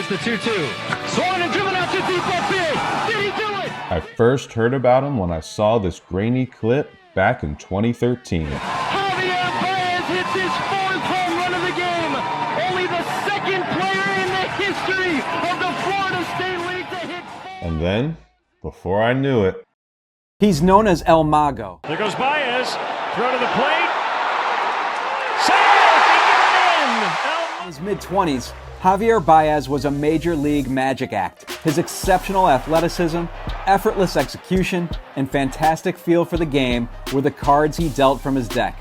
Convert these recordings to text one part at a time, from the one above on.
Here's the 2-2. Swung and driven out to deep left field. Did he do it? I first heard about him when I saw this grainy clip back in 2013. Javier Baez hits his 4th home run of the game. Only the 2nd player in the history of the Florida State League to hit 4. And then, before I knew it, he's known as El Mago. There goes Baez. Throw to the plate. Save! He got in! In his mid-20s, Javier Baez was a major league magic act. His exceptional athleticism, effortless execution, and fantastic feel for the game were the cards he dealt from his deck.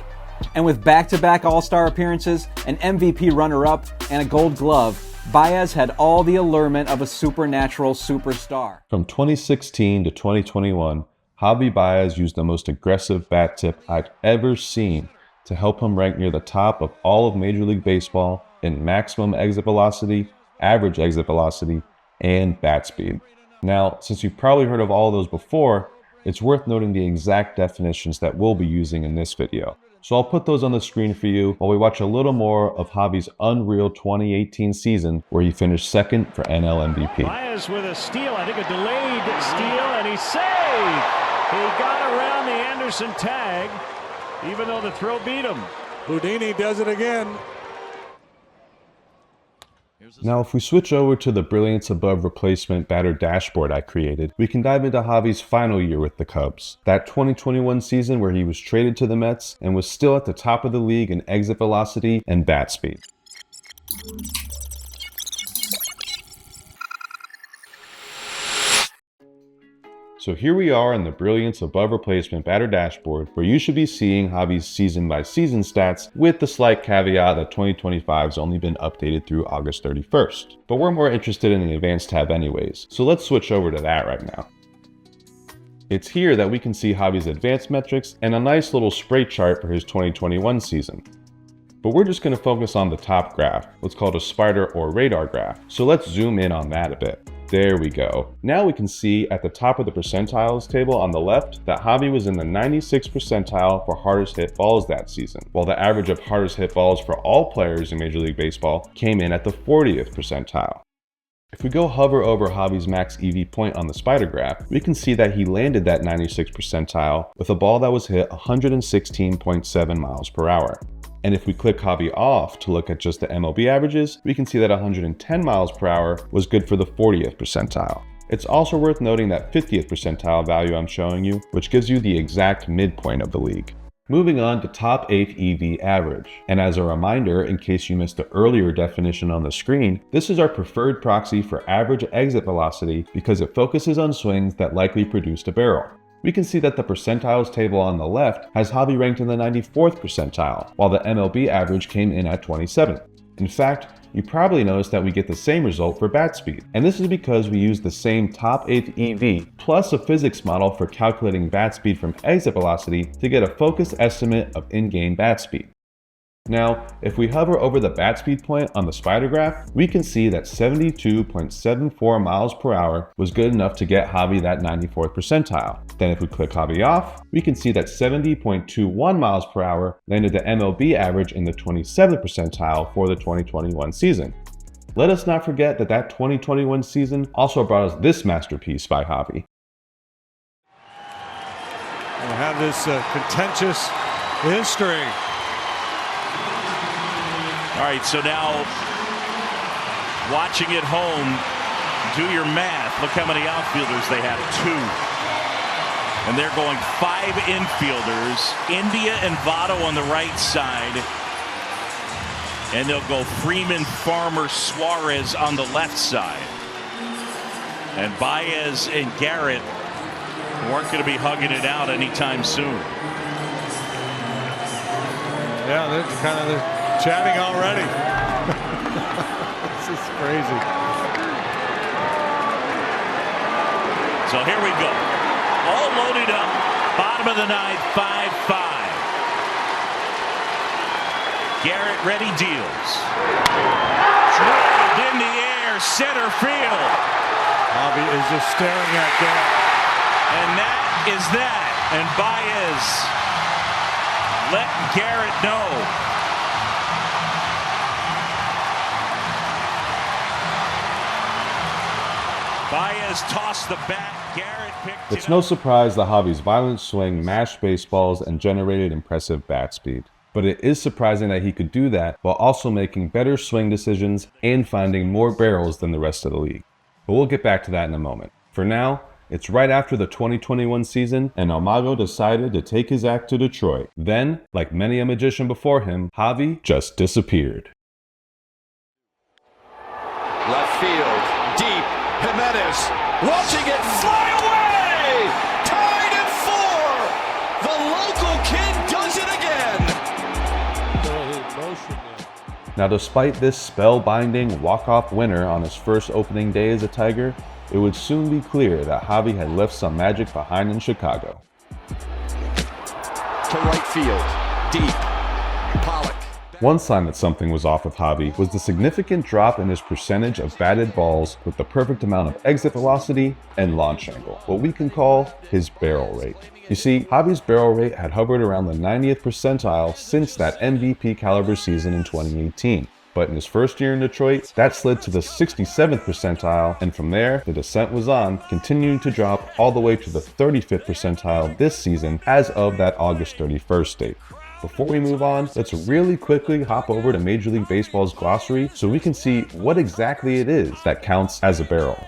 And with back-to-back All-Star appearances, an MVP runner-up, and a Gold Glove, Baez had all the allurement of a supernatural superstar. from 2016 to 2021, Javy Baez used the most aggressive bat tip I've ever seen to help him rank near the top of all of Major League Baseball in maximum exit velocity, average exit velocity, and bat speed. Now, since you've probably heard of all of those before, it's worth noting the exact definitions that we'll be using in this video. So I'll put those on the screen for you while we watch a little more of Javy's unreal 2018 season where he finished 2nd for NL MVP. Baez with a steal, I think a delayed steal, and he's safe. He got around the Anderson tag, even though the throw beat him. Houdini does it again. Now, if we switch over to the Brilliance Above Replacement batter dashboard I created, we can dive into Javy's final year with the Cubs. That 2021 season where he was traded to the Mets and was still at the top of the league in exit velocity and bat speed. So here we are in the Brilliance Above Replacement batter dashboard, where you should be seeing Javy's season-by-season stats, with the slight caveat that 2025 has only been updated through August 31st. But we're more interested in the Advanced tab anyways, so let's switch over to that right now. It's here that we can see Javy's advanced metrics and a nice little spray chart for his 2021 season. But we're just going to focus on the top graph, what's called a spider or radar graph. So let's zoom in on that a bit. There we go. Now we can see at the top of the percentiles table on the left that Javy was in the 96th percentile for hardest hit balls that season, while the average of hardest hit balls for all players in Major League Baseball came in at the 40th percentile. If we go hover over Javy's max EV point on the spider graph, we can see that he landed that 96th percentile with a ball that was hit 116.7 miles per hour. And if we click Javy off to look at just the MLB averages, we can see that 110 miles per hour was good for the 40th percentile. It's also worth noting that 50th percentile value I'm showing you, which gives you the exact midpoint of the league. Moving on to top 8 EV average. And as a reminder, in case you missed the earlier definition on the screen, this is our preferred proxy for average exit velocity because it focuses on swings that likely produced a barrel. We can see that the percentiles table on the left has Javy ranked in the 94th percentile, while the MLB average came in at 27th. In fact, you probably noticed that we get the same result for bat speed, and this is because we use the same top 8 EV plus a physics model for calculating bat speed from exit velocity to get a focused estimate of in-game bat speed. Now, if we hover over the bat speed point on the spider graph, we can see that 72.74 miles per hour was good enough to get Javy that 94th percentile. Then if we click Javy off, we can see that 70.21 miles per hour landed the MLB average in the 27th percentile for the 2021 season. Let us not forget that that 2021 season also brought us this masterpiece by Javy. We'll have this contentious history. All right, so now watching at home, do your math. Look how many outfielders they have, 2. And they're going 5 infielders, India and Votto on the right side. And they'll go Freeman, Farmer, Suarez on the left side. And Baez and Garrett weren't going to be hugging it out anytime soon. Yeah, they're kind of chatting already. This is crazy. So here we go. All loaded up. Bottom of the 9th, 5-5. Garrett ready, deals. Drilled in the air, center field. Javy is just staring at Garrett. And that is that. And Baez let Garrett know. Baez tossed the bat. Garrett picked It's it no up. surprise that Javy's violent swing mashed baseballs and generated impressive bat speed. But it is surprising that he could do that while also making better swing decisions and finding more barrels than the rest of the league. But we'll get back to that in a moment. For now, it's right after the 2021 season, and Mago decided to take his act to Detroit. Then, like many a magician before him, Javy just disappeared. Left field, deep, Jimenez, watching it fly away! Tied at 4! The local kid does it again! Now, despite this spellbinding walk-off winner on his first opening day as a Tiger, it would soon be clear that Javy had left some magic behind in Chicago. To right field, deep, Pollock. One sign that something was off with Javy was the significant drop in his percentage of batted balls with the perfect amount of exit velocity and launch angle, what we can call his barrel rate. You see, Javy's barrel rate had hovered around the 90th percentile since that MVP caliber season in 2018. But in his first year in Detroit, that slid to the 67th percentile, and from there, the descent was on, continuing to drop all the way to the 35th percentile this season as of that August 31st date. Before we move on, let's really quickly hop over to Major League Baseball's glossary so we can see what exactly it is that counts as a barrel.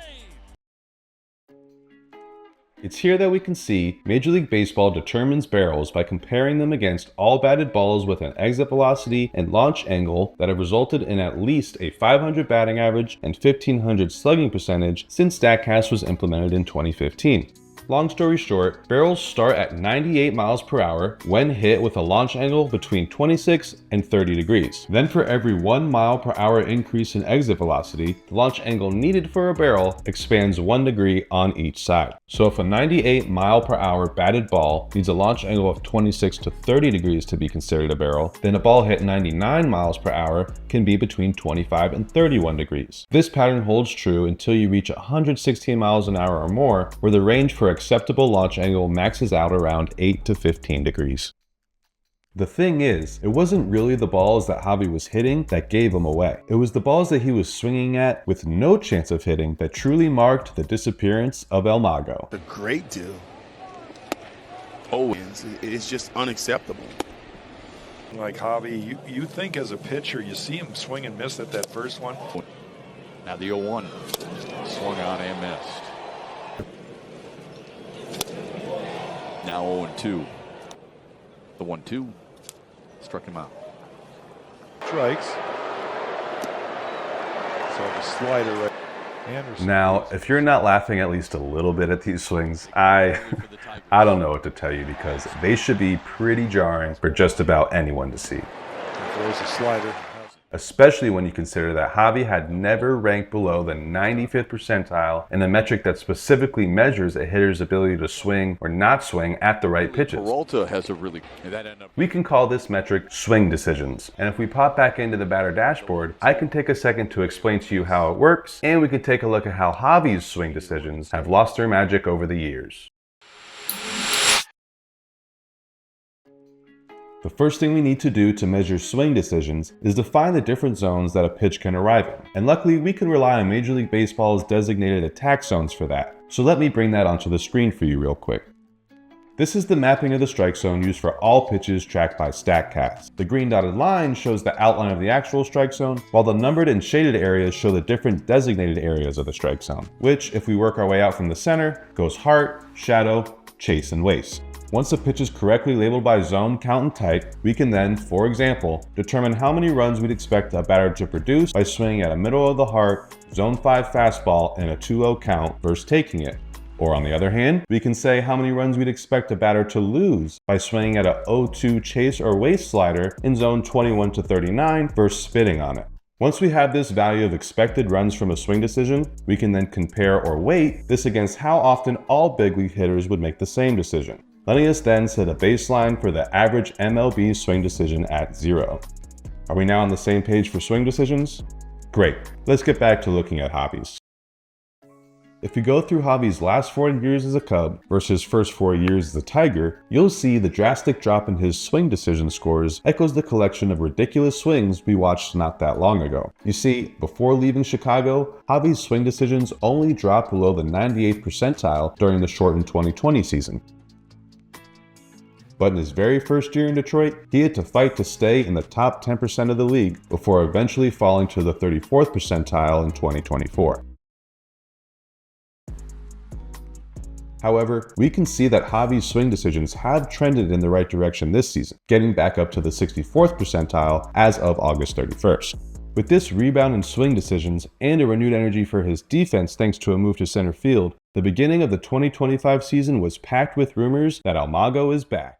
It's here that we can see Major League Baseball determines barrels by comparing them against all batted balls with an exit velocity and launch angle that have resulted in at least a 500 batting average and 1500 slugging percentage since Statcast was implemented in 2015. Long story short, barrels start at 98 miles per hour when hit with a launch angle between 26 and 30 degrees. Then for every 1 mile per hour increase in exit velocity, the launch angle needed for a barrel expands 1 degree on each side. So if a 98 mile per hour batted ball needs a launch angle of 26 to 30 degrees to be considered a barrel, then a ball hit 99 miles per hour can be between 25 and 31 degrees. This pattern holds true until you reach 116 miles an hour or more, where the range for acceptable launch angle maxes out around 8 to 15 degrees. The thing is, it wasn't really the balls that Javy was hitting that gave him away. It was the balls that he was swinging at with no chance of hitting that truly marked the disappearance of Mago. A great deal. Oh, it's just unacceptable. Like Javy, you think as a pitcher, you see him swing and miss at that first one. Now the 0-1. Swung on and missed. Now 0-2. The 1-2 struck him out. Strikes. So the slider right. Anderson. Now, if you're not laughing at least a little bit at these swings, I don't know what to tell you, because they should be pretty jarring for just about anyone to see. There's a slider. Especially when you consider that Javy had never ranked below the 95th percentile in a metric that specifically measures a hitter's ability to swing or not swing at the right pitches. Peralta has a really... We can call this metric swing decisions. And if we pop back into the batter dashboard, I can take a second to explain to you how it works, and we can take a look at how Javy's swing decisions have lost their magic over the years. The first thing we need to do to measure swing decisions is define the different zones that a pitch can arrive in. And luckily, we can rely on Major League Baseball's designated attack zones for that. So let me bring that onto the screen for you real quick. This is the mapping of the strike zone used for all pitches tracked by Statcast. The green dotted line shows the outline of the actual strike zone, while the numbered and shaded areas show the different designated areas of the strike zone, which, if we work our way out from the center, goes heart, shadow, chase, and waste. Once a pitch is correctly labeled by zone, count, and type, we can then, for example, determine how many runs we'd expect a batter to produce by swinging at a middle of the heart, zone 5 fastball in a 2-0 count versus taking it. Or on the other hand, we can say how many runs we'd expect a batter to lose by swinging at a 0-2 chase or waste slider in zone 21 to 39 versus spitting on it. Once we have this value of expected runs from a swing decision, we can then compare or weight this against how often all big league hitters would make the same decision, letting us then set a baseline for the average MLB swing decision at 0. Are we now on the same page for swing decisions? Great, let's get back to looking at Javy's. If you go through Javy's last 4 years as a Cub versus his first 4 years as a Tiger, you'll see the drastic drop in his swing decision scores echoes the collection of ridiculous swings we watched not that long ago. You see, before leaving Chicago, Javy's swing decisions only dropped below the 98th percentile during the shortened 2020 season. But in his very first year in Detroit, he had to fight to stay in the top 10% of the league before eventually falling to the 34th percentile in 2024. However, we can see that Javy's swing decisions have trended in the right direction this season, getting back up to the 64th percentile as of August 31st. With this rebound in swing decisions and a renewed energy for his defense thanks to a move to center field, the beginning of the 2025 season was packed with rumors that Mago is back.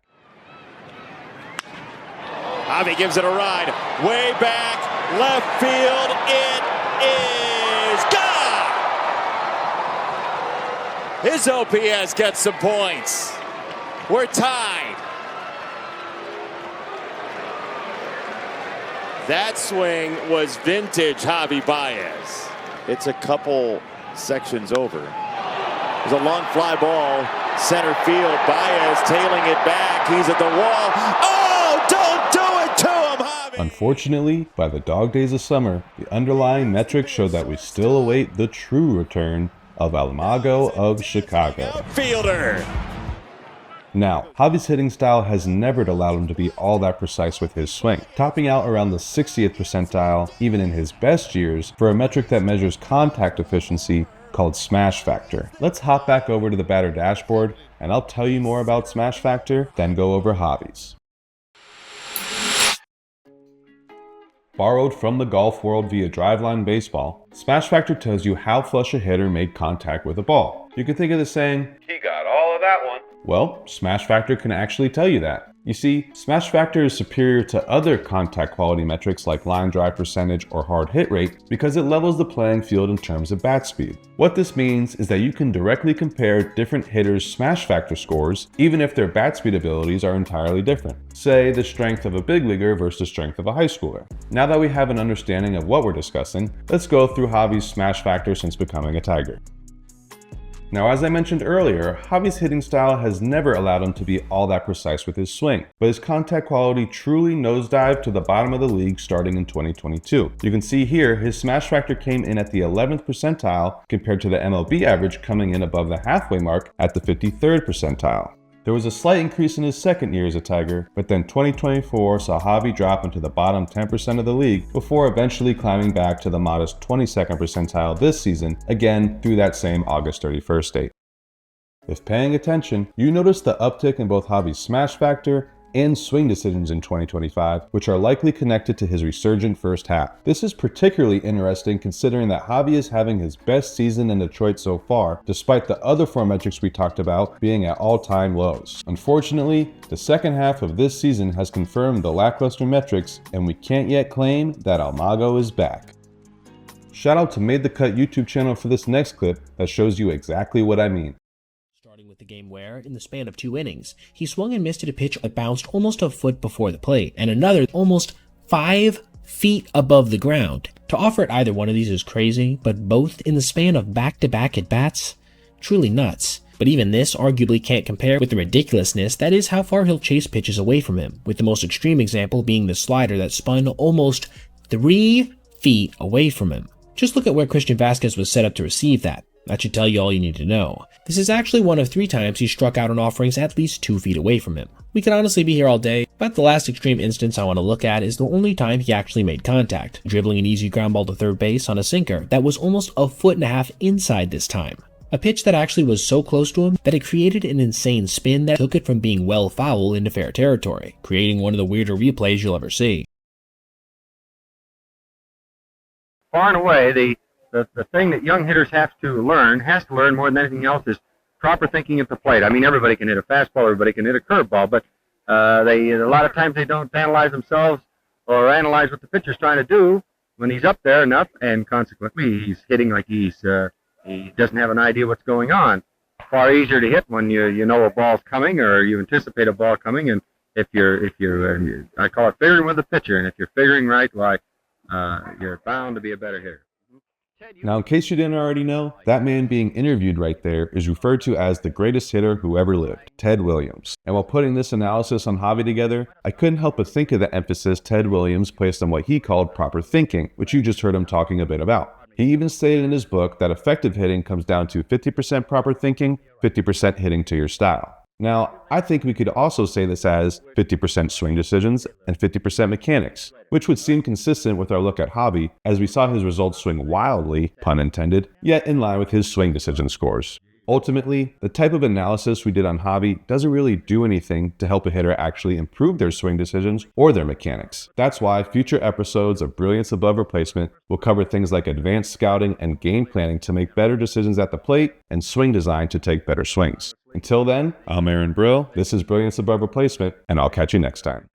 Javy gives it a ride, way back, left field, it is gone! His OPS gets some points. We're tied. That swing was vintage Javy Baez. It's a couple sections over. There's a long fly ball, center field. Baez tailing it back. He's at the wall. Oh, don't do it to him, Javy! Unfortunately, by the dog days of summer, the underlying metrics show that we still await the true return of Mago of Chicago. Outfielder. Now, Javy's hitting style has never allowed him to be all that precise with his swing, topping out around the 60th percentile even in his best years for a metric that measures contact efficiency called smash factor. Let's hop back over to the batter dashboard and I'll tell you more about smash factor, then go over Javy's. Borrowed from the golf world via driveline baseball, smash factor tells you how flush a hitter made contact with a ball. You can think of the saying, "He got all of that one." Well, smash factor can actually tell you that. You see, smash factor is superior to other contact quality metrics like line drive percentage or hard hit rate because it levels the playing field in terms of bat speed. What this means is that you can directly compare different hitters' smash factor scores even if their bat speed abilities are entirely different. Say the strength of a big leaguer versus the strength of a high schooler. Now that we have an understanding of what we're discussing, let's go through Javy's smash factor since becoming a Tiger. Now, as I mentioned earlier, Javy's hitting style has never allowed him to be all that precise with his swing, but his contact quality truly nosedived to the bottom of the league starting in 2022. You can see here his smash factor came in at the 11th percentile compared to the MLB average coming in above the halfway mark at the 53rd percentile. There was a slight increase in his second year as a Tiger, but then 2024 saw Javy drop into the bottom 10% of the league before eventually climbing back to the modest 22nd percentile this season, again through that same August 31st date. If paying attention, you notice the uptick in both Javy's smash factor and swing decisions in 2025, which are likely connected to his resurgent first half. This is particularly interesting considering that Javy is having his best season in Detroit so far, despite the other four metrics we talked about being at all-time lows. Unfortunately, the second half of this season has confirmed the lackluster metrics, and we can't yet claim that Mago is back. Shout out to MadeTheCut YouTube channel for this next clip that shows you exactly what I mean. With the game where, in the span of 2 innings, he swung and missed at a pitch that bounced almost a foot before the plate, and another almost 5 feet above the ground. To offer at either one of these is crazy, but both in the span of back-to-back at-bats? Truly nuts. But even this arguably can't compare with the ridiculousness that is how far he'll chase pitches away from him, with the most extreme example being the slider that spun almost 3 feet away from him. Just look at where Christian Vazquez was set up to receive that. That should tell you all you need to know. This is actually one of 3 times he struck out on offerings at least 2 feet away from him. We could honestly be here all day, but the last extreme instance I want to look at is the only time he actually made contact, dribbling an easy ground ball to third base on a sinker that was almost a foot and a half inside this time. A pitch that actually was so close to him that it created an insane spin that took it from being well foul into fair territory, creating one of the weirder replays you'll ever see. Far and away, the thing that young hitters has to learn more than anything else is proper thinking at the plate. I mean, everybody can hit a fastball, everybody can hit a curveball, but a lot of times they don't analyze themselves or analyze what the pitcher's trying to do when he's up there enough, and consequently he's hitting like he doesn't have an idea what's going on. Far easier to hit when you know a ball's coming or you anticipate a ball coming, and if you're I call it figuring with the pitcher, and if you're figuring right, why you're bound to be a better hitter. Now, in case you didn't already know, that man being interviewed right there is referred to as the greatest hitter who ever lived, Ted Williams. And while putting this analysis on Javy together, I couldn't help but think of the emphasis Ted Williams placed on what he called proper thinking, which you just heard him talking a bit about. He even stated in his book that effective hitting comes down to 50% proper thinking, 50% hitting to your style. Now, I think we could also say this as 50% swing decisions and 50% mechanics, which would seem consistent with our look at Javy, as we saw his results swing wildly, pun intended, yet in line with his swing decision scores. Ultimately, the type of analysis we did on Javy doesn't really do anything to help a hitter actually improve their swing decisions or their mechanics. That's why future episodes of Brilliance Above Replacement will cover things like advanced scouting and game planning to make better decisions at the plate and swing design to take better swings. Until then, I'm Aaron Brill, this is Brilliance Above Replacement, and I'll catch you next time.